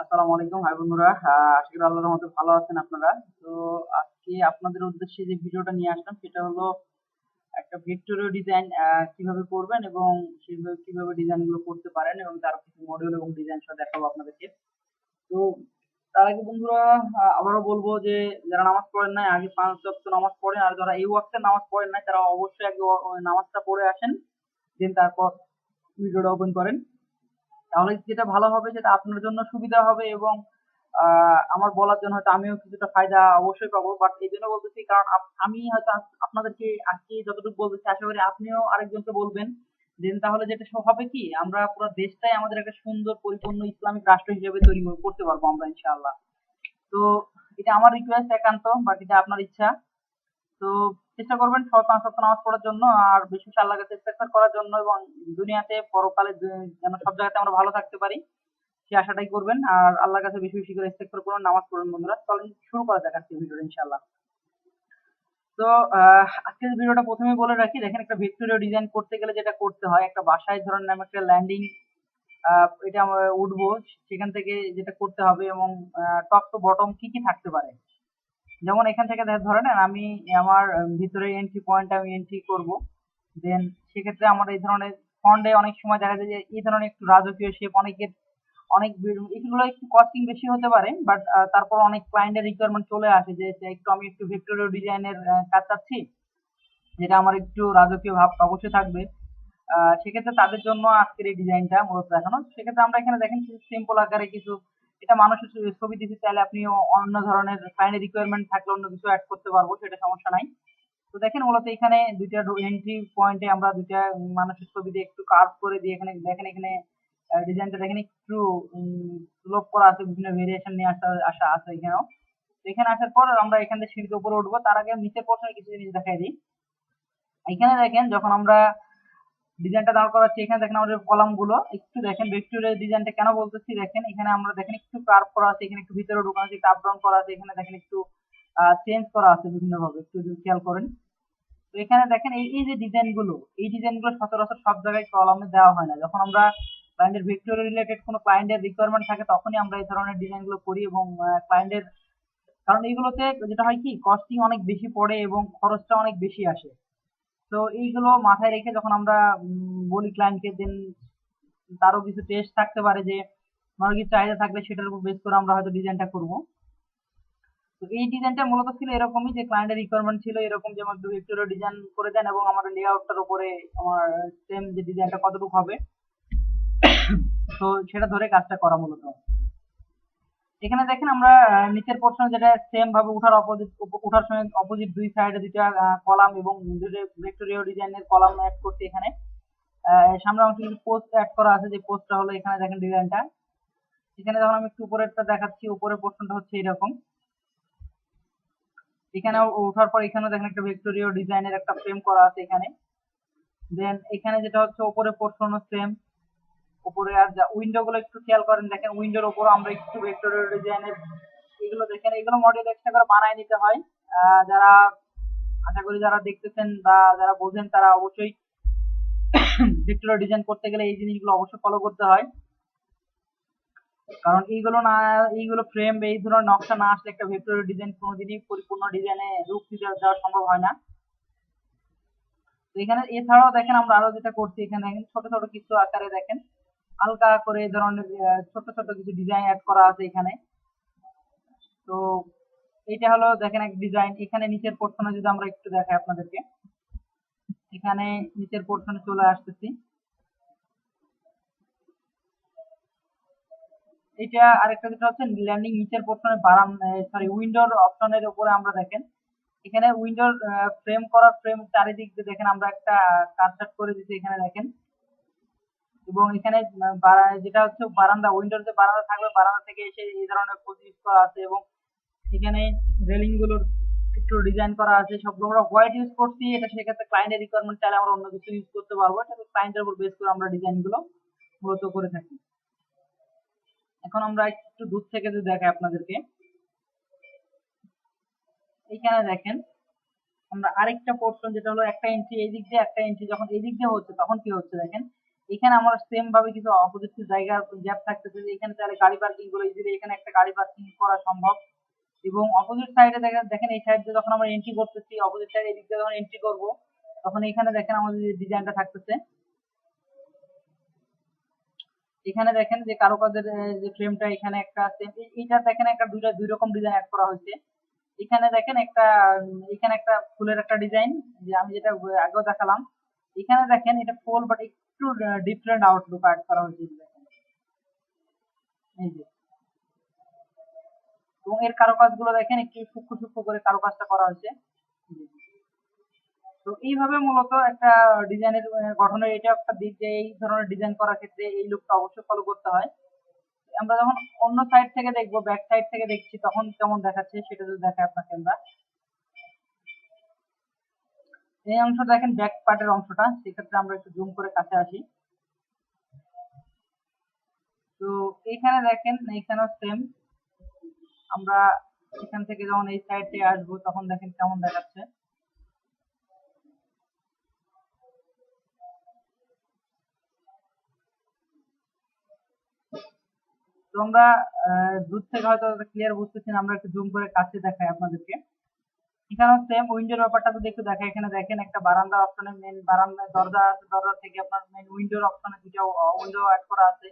আসসালামু আলাইকুম ভাই বন্ধুরা। আশা করি আল্লাহর রহমতে ভালো আছেন আপনারা। তো আজকে আপনাদের উদ্দেশ্যে যে ভিডিওটা নিয়ে আসলাম সেটা হলো একটা ভেক্টরীয় ডিজাইন কিভাবে করবেন এবং সেভাবে কিভাবে ডিজাইন গুলো করতে পারেন এবং তার কিছু মডিউল এবং ডিজাইন সহ দেখাবো আপনাদেরকে। তো তার আগে বন্ধুরা আবারও বলবো যে যারা নামাজ পড়েন নাই আগে ৫ ওয়াক্ত নামাজ পড়েন, আর যারা এই ওয়াক্তে নামাজ পড়েন নাই তারা অবশ্যই আগে ওই নামাজটা পড়ে আসেন, দেন তারপর ভিডিওটা ওপেন করেন। তাহলে যেটা ভালো হবে, যেটা আপনার জন্য সুবিধা হবে এবং আমার বলার জন্য হয়তো আমিও কিছুটা ফায়দা অবশ্যই পাবো। বাট এই জন্য বলতেছি কারণ আমি হয়তো আপনাদেরকে আজকে যতটুকু বলতেছি আশা করি আপনিও আরেকজনকে বলবেন। দেন তাহলে যেটা হবে কি, আমরা পুরো দেশটাই আমাদের একটা সুন্দর পরিপূর্ণ ইসলামিক রাষ্ট্র হিসেবে তৈরি করতে পারবো আমরা ইনশাআল্লাহ। তো এটা আমার রিকোয়েস্ট একান্ত, বাকিটা আপনার ইচ্ছা। তো চেষ্টা করবেন সবাই ৫ ওয়াক্ত নামাজ পড়ার জন্য আর বেশি বেশি আল্লাহর কাছে ইস্তেগফার করার জন্য এবং দুনিয়াতে পরকালে যেন সব জায়গাতে আমরা ভালো থাকতে পারি সেই আশাটাই করবেন। আর আল্লাহর কাছে বেশি বেশি করে ইস্তেগফার করুন, নামাজ পড়ুন বন্ধুরা। চলেন শুরু করা যাক আজকের ভিডিওটা ইনশাআল্লাহ। তো আজকের ভিডিওটা প্রথমেই বলে রাখি, দেখেন একটা ভেক্টরিয়াল ডিজাইন করতে গেলে যেটা করতে হয়, একটা বাসায় ধরেন আমি একটা ল্যান্ডিং এটা আমরা উঠবো, সেখান থেকে যেটা করতে হবে এবং টপ টু বটম কি কি থাকতে পারে। যেমন এখান থেকে ধরে নেন আমি আমার ভিতরে এন্ট্রি পয়েন্ট আমি এন্ট্রি করব, দেন সেক্ষেত্রে আমার এই ধরনের ফন্ডে অনেক সময় দেখা যায় যে এই ধরনের একটু রাজকীয় শেপ অনেকের এগুলো একটু কস্টিং বেশি হতে পারে, বাট তারপর অনেক ক্লায়েন্টের রিকোয়ারমেন্ট চলে আসে যে আমি একটু ভেক্টরিয়াল ডিজাইনের কাজ চাচ্ছি, যেটা আমার একটু রাজকীয় ভাব অবশ্যই থাকবে। সেক্ষেত্রে তাদের জন্য আজকের এই ডিজাইনটা মূলত দেখানো। সেক্ষেত্রে আমরা এখানে দেখেন কিছু সিম্পল আকারে কিছু, এটা মানুষের ছবি দিতে চাইলে আপনি অন্য ধরনের ক্লায়েন্টের রিকোয়ারমেন্ট থাকলে অন্য কিছু অ্যাড করতে পারবো, সেটা সমস্যা নাই। তো দেখেন মূলত এখানে দুইটা এন্ট্রি পয়েন্টে আমরা দুইটা মানুষের ছবি দিয়ে একটু কার্ভ করে দিয়ে এখানে দেখেন, এখানে ডিজাইনটা দেখেন একটু স্লোপ করা আছে, বিভিন্ন ভেরিয়েশন নিয়ে আসা আছে এখানেও। তো এখানে আসার পর আমরা এখান থেকে সিঁড়িতে উপরে উঠবো, তার আগে নিচের পর্যন্ত কিছু জিনিস দেখাই দিই। এখানে দেখেন যখন আমরা ডিজাইনটা দাঁড় করাচ্ছি, এখানে দেখেন আমাদের কলাম গুলো একটু দেখেন ভেক্টরের ডিজাইনটা কেন বলতেছি, দেখেন এখানে আমরা দেখেন একটু কার্ভ করা আছে, এখানে একটু ভিতরে ঢোকানো আছে, একটু আপ ডাউন করা আছে, এখানে দেখেন একটু চেঞ্জ করা আছে বিভিন্ন ভাবে, একটু যদি খেয়াল করেন। তো এখানে দেখেন এই যে ডিজাইন গুলো, এই ডিজাইন গুলো সচরাচর সব জায়গায় কলামে দেওয়া হয় না। যখন আমরা ক্লায়েন্টের ভেক্টর রিলেটেড কোনো ক্লায়েন্টের রিকোয়ারমেন্ট থাকে তখনই আমরা এই ধরনের ডিজাইন গুলো করি এবং ক্লায়েন্টের, কারণ এইগুলোতে যেটা হয় কি কস্টিং অনেক বেশি পড়ে এবং খরচটা অনেক বেশি আসে। তো এইগুলো মাথায় রেখে যখন আমরা বলি ক্লায়েন্টকে, দেন তারও কিছু টেস্ট থাকতে পারে যে আমার কিছু চাহিদা থাকলে সেটার উপর বেস করে আমরা হয়তো ডিজাইনটা করব। তো এই ডিজাইনটা মূলত ছিল এরকমই যে ক্লায়েন্টের রিকোয়ারমেন্ট ছিল এরকম যে আমার ভেক্টরিয়াল ডিজাইন করে দেন এবং আমার লেআউটটার উপরে আমার সেম যে ডিজাইনটা কতটুকু হবে তো সেটা ধরে কাজটা করা মূলত। এখানে দেখেন আমরা নিচের পোর্শন যেটা সেম ভাবে উঠার সময় অপোজিট দুই সাইডে দুইটা কলাম এবং দুটো ভেক্টরিয়াল ডিজাইনের কলাম অ্যাড করছি এখানে। সামনের অংশে কিছু পোস্ট অ্যাড করা আছে, যে পোস্টটা হলো এখানে দেখেন ডিজাইনটা। এখানে যখন আমি একটু উপরেরটা দেখাচ্ছি, উপরের পোর্শনটা হচ্ছে এরকম। এখানে ওঠার পর এখানে দেখেন একটা ভেক্টরিয়াল ডিজাইনের একটা ফ্রেম করা আছে এখানে। দেন এখানে যেটা হচ্ছে উপরে পোর্শনও সেম, উপরে আর যা উইন্ডো গুলো একটু খেয়াল করেন, দেখেন উইন্ডোর উপর আমরা একটু ভেক্টরিয়াল ডিজাইনের এগুলো দেখেন, এগুলো মডেল এক্সট্রা করে বানায় নিতে হয়। যারা আশা করি যারা দেখতেছেন বা যারা বোঝেন তারা অবশ্যই ভেক্টরিয়াল ডিজাইন করতে গেলে এই জিনিসগুলো অবশ্যই ফলো করতে হয়, কারণ এইগুলো ফ্রেম এই ধরনের নকশা না আসলে একটা ভেক্টরিয়াল ডিজাইন কোনোদিনই পরিপূর্ণ ডিজাইনে রূপ দিতে দেওয়া সম্ভব হয় না। তো এখানে এছাড়াও দেখেন আমরা আরো যেটা করছি, এখানে দেখেন ছোট ছোট কিছু আকারে দেখেন হালকা করে এই ধরনের ছোট ছোট কিছু ডিজাইন অ্যাড করা আছে এখানে। তো এইটা হলো দেখেন এক ডিজাইন। এখানে নিচের পোর্শনে যদি আমরা একটু দেখাই আপনাদেরকে, এখানে নিচের পোর্শনে চলে আসতেছি। এটা আরেকটা যেটা হচ্ছে ল্যান্ডিং নিচের পোর্শনে উইন্ডোর অপশনের উপরে আমরা দেখেন এখানে উইন্ডোর ফ্রেম করার ফ্রেম চারিদিক দিয়ে দেখেন আমরা একটা কাটছাট করে দিচ্ছি এখানে দেখেন। এবং এখানে যেটা হচ্ছে বারান্দা, উইন্ডোর যে বারান্দা থাকবে বারান্দা থেকে এসে এই ধরনের পোজ ইউজ করা আছে এবং এখানে রেলিং গুলোর একটু ডিজাইন করা আছে। সবগুলো আমরা হোয়াইট ইউজ করছি, এটা সেক্ষেত্রে ক্লায়েন্টের রিকোয়ারমেন্ট চাইলে আমরা অন্য কিছু ইউজ করতে পারবো, এটা ক্লায়েন্টের উপর বেস করে আমরা ডিজাইন গুলো মূলত করে থাকি। এখন আমরা একটু দূর থেকে যদি দেখাই আপনাদেরকে, এইখানে দেখেন আমরা আরেকটা পোর্শন যেটা হলো একটা এন্ট্রি এই দিক দিয়ে একটা এন্ট্রি, যখন এই দিক দিয়ে হচ্ছে তখন কি হচ্ছে দেখেন এখানে আমার সেম ভাবে কিছু অপোজিট জায়গার গ্যাপ থাকতেছে, যে এখানে চাইলে গাড়ি পার্কিং করে ইজিলি এখানে একটা গাড়ি পার্কিং করা সম্ভব। এবং অপোজিট সাইডে দেখেন দেখেন এই সাইড দিয়ে যখন আমরা এন্ট্রি করতেছি, অপোজিট সাইড এদিক দিয়ে যখন এন্ট্রি করব, তখন এখানে দেখেন আমাদের যে ডিজাইনটা থাকতেছে, এখানে দেখেন যে কারুকাজের যে ফ্রেমটা এখানে একটা আছে, এইটা দেখেন একটা দুই রকম ডিজাইন অ্যাড করা হয়েছে। এখানে দেখেন একটা এখানে একটা ফুলের একটা ডিজাইন, যে আমি যেটা আগেও দেখালাম। এখানে দেখেন এটা ফুল বাট একটু ডিফারেন্ট আউটলুক অ্যাড করা হয়েছে, দেখেন এই যে। এবং এর কারুকাজগুলো দেখেন একটু সূক্ষ্ম সূক্ষ্ম করে কারুকাজটা করা হয়েছে। তো এইভাবে মূলত একটা ডিজাইনের গঠনের এটা একটা দিক, যে এই ধরনের ডিজাইন করার ক্ষেত্রে এই লুকটা অবশ্যই ফলো করতে হয়। আমরা যখন অন্য সাইড থেকে দেখবো, ব্যাক সাইড থেকে দেখছি, তখন কেমন দেখাচ্ছে সেটা যদি দেখায় আপনাকে আমরা। এই অংশটা দেখেন ব্যাক পার্টের অংশটা, সেক্ষেত্রে আমরা একটু জুম করে কাছে আসি। তো এইখানে দেখেন এইখানেও সেম, আমরা এখান থেকে যখন এই সাইড থেকে আসবো তখন দেখেন কেমন দেখাচ্ছে। তো আমরা দূর থেকে হয়তো ক্লিয়ার বুঝতেছি না, আমরা একটু জুম করে কাছে দেখাই আপনাদেরকে। এখানে সেম উইন্ডোর ব্যাপারটা যদি একটু দেখাই, এখানে দেখেন একটা বারান্দার অপশনে, মেন বারান্দা দরজা আছে, দরজা থেকে আপনার মেন উইন্ডোর অপশনে দুটো উইন্ডো অ্যাড করা আছে।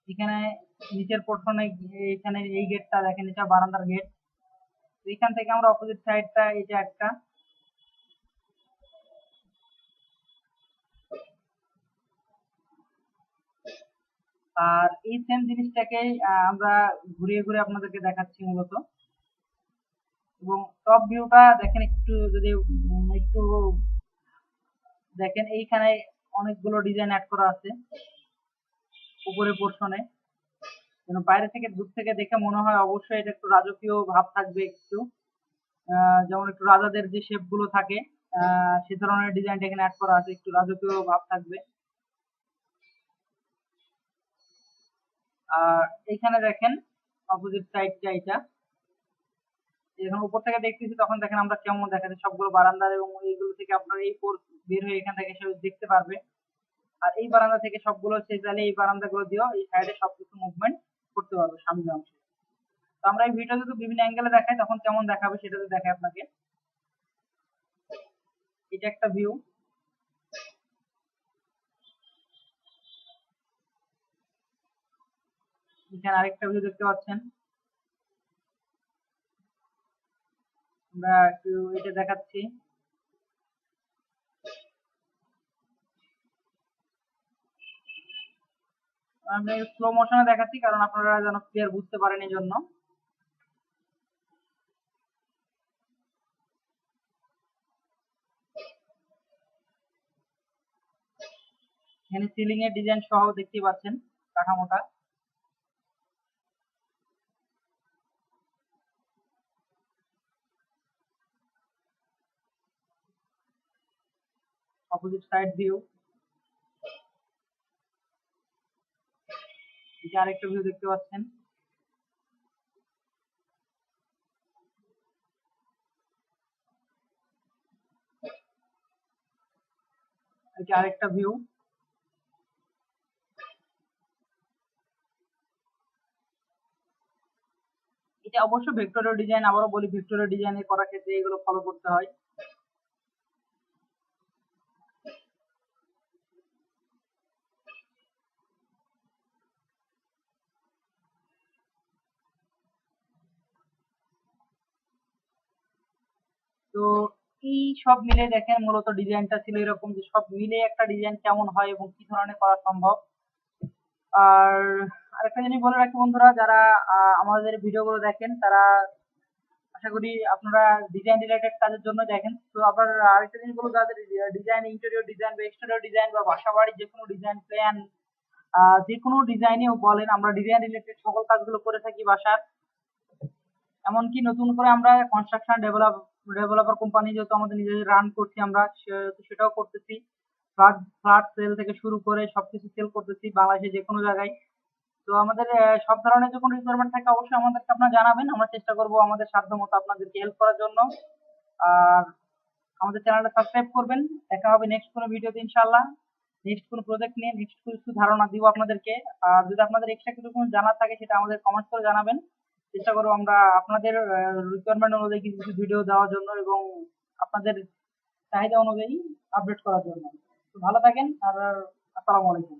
এখানে নিচের পোর্শনে এখানে এই গেটটা দেখেন, এটা বারান্দার গেট। এখান থেকে আমরা অপোজিট সাইডটা, এটা একটা, আর এই সেম জিনিসটাকে আমরা ঘুরিয়ে ঘুরে আপনাদেরকে দেখাচ্ছি মূলত। এবং টপ ভিউটা দেখেন একটু, যদি একটু দেখেন, এইখানে অনেকগুলো ডিজাইন অ্যাড করা আছে উপরের পোর্শনে, যেন বাইরে থেকে দূর থেকে দেখে মনে হয় অবশ্যই এটা একটু রাজকীয় ভাব থাকবে একটু। যেমন একটু রাজাদের যে শেপ গুলো থাকে, সে ধরনের ডিজাইনটা এখানে অ্যাড করা আছে, একটু রাজকীয় ভাব থাকবে। আর এইখানে দেখেন অপোজিট সাইডটা, এটা যখন উপর থেকে দেখতেছি তখন দেখেন আমরা কেমন দেখাচ্ছে, সবগুলো বারান্দা, এবং এইগুলো থেকে আপনার এই পোর্ট বের হয়ে এখান থেকে সে দেখতে পারবে। আর এই বারান্দা থেকে সবগুলো সে চাইলে এই বারান্দাগুলো দিয়েও এই সাইডে সবকিছু মুভমেন্ট করতে পারবে সামনের অংশে। তো আমরা এই ভিডিও যদি বিভিন্ন অ্যাঙ্গেলে দেখাই তখন কেমন দেখাবে সেটা যদি দেখাই আপনাকে। এটা একটা ভিউ, এখানে আরেকটা ভিউ দেখতে পাচ্ছেন। আমরা একটু এটা দেখাচ্ছি, আমরা স্লো মোশনে দেখাচ্ছি কারণ আপনারা যেন ক্লিয়ার বুঝতে পারেন এই জন্য। এখানে সিলিং এর ডিজাইন সহ দেখতে পাচ্ছেন কাঠামোটা। অপোজিট সাইড ভিউ, এটা আরেকটা ভিউ দেখতে পাচ্ছেন। এটা আরেকটা ভিউ। এটা অবশ্য ভেক্টরের ডিজাইন, আবারও বলি ভেক্টরের ডিজাইন করার ক্ষেত্রে এগুলো ফলো করতে হয়। তো এই সব মিলে দেখেন মূলত ডিজাইনটা ছিল এরকম, যে সব মিলে একটা ডিজাইন কেমন হয় এবং কি ধরনের করা সম্ভব। আর আরেকটা জিনিস বলে রাখি বন্ধুরা, যারা আমাদের ভিডিওগুলো দেখেন তারা আশা করি আপনারা ডিজাইন রিলেটেড কাজের জন্য দেখেন। তো আবার আরেকটা জিনিস বলবো, যাদের ডিজাইন, ইন্টেরিয়র ডিজাইন বা এক্সটেরিয়র ডিজাইন বা বাসা বাড়ির যে কোনো ডিজাইন প্ল্যান, যে কোনো ডিজাইনেও বলেন, আমরা ডিজাইন রিলেটেড সকল কাজগুলো করে থাকি বাসার। এমনকি নতুন করে আমরা কনস্ট্রাকশন ডেভেলপার কোম্পানি যেহেতু আমাদের নিজেদের রান করছি, আমরা সেটাও করতেছি। ফ্ল্যাট ফ্ল্যাট সেল থেকে শুরু করে সবকিছু সেল করতেছি বাংলাদেশে যে কোনো জায়গায়। তো আমাদের সব ধরনের যখন রিকোয়ারমেন্ট থাকে অবশ্যই আমাদেরকে আপনারা জানাবেন, আমরা চেষ্টা করব আমাদের সাধ্য মতো আপনাদেরকে হেল্প করার জন্য। আর আমাদের চ্যানেলটা সাবস্ক্রাইব করবেন। দেখা হবে নেক্সট কোনো ভিডিওতে ইনশাআল্লাহ। নেক্সট কোনো প্রজেক্ট নিয়ে নেক্সট কিছু ধারণা দিব আপনাদেরকে। আর যদি আপনাদের এক্সট্রা কিছু কোনো জানার থাকে সেটা আমাদের কমেন্ট করে জানাবেন। চেষ্টা করবো আমরা আপনাদের রিকোয়ারমেন্ট অনুযায়ী কিছু কিছু ভিডিও দেওয়ার জন্য এবং আপনাদের চাহিদা অনুযায়ী আপডেট করার জন্য। তো ভালো থাকেন আর আসসালামু আলাইকুম।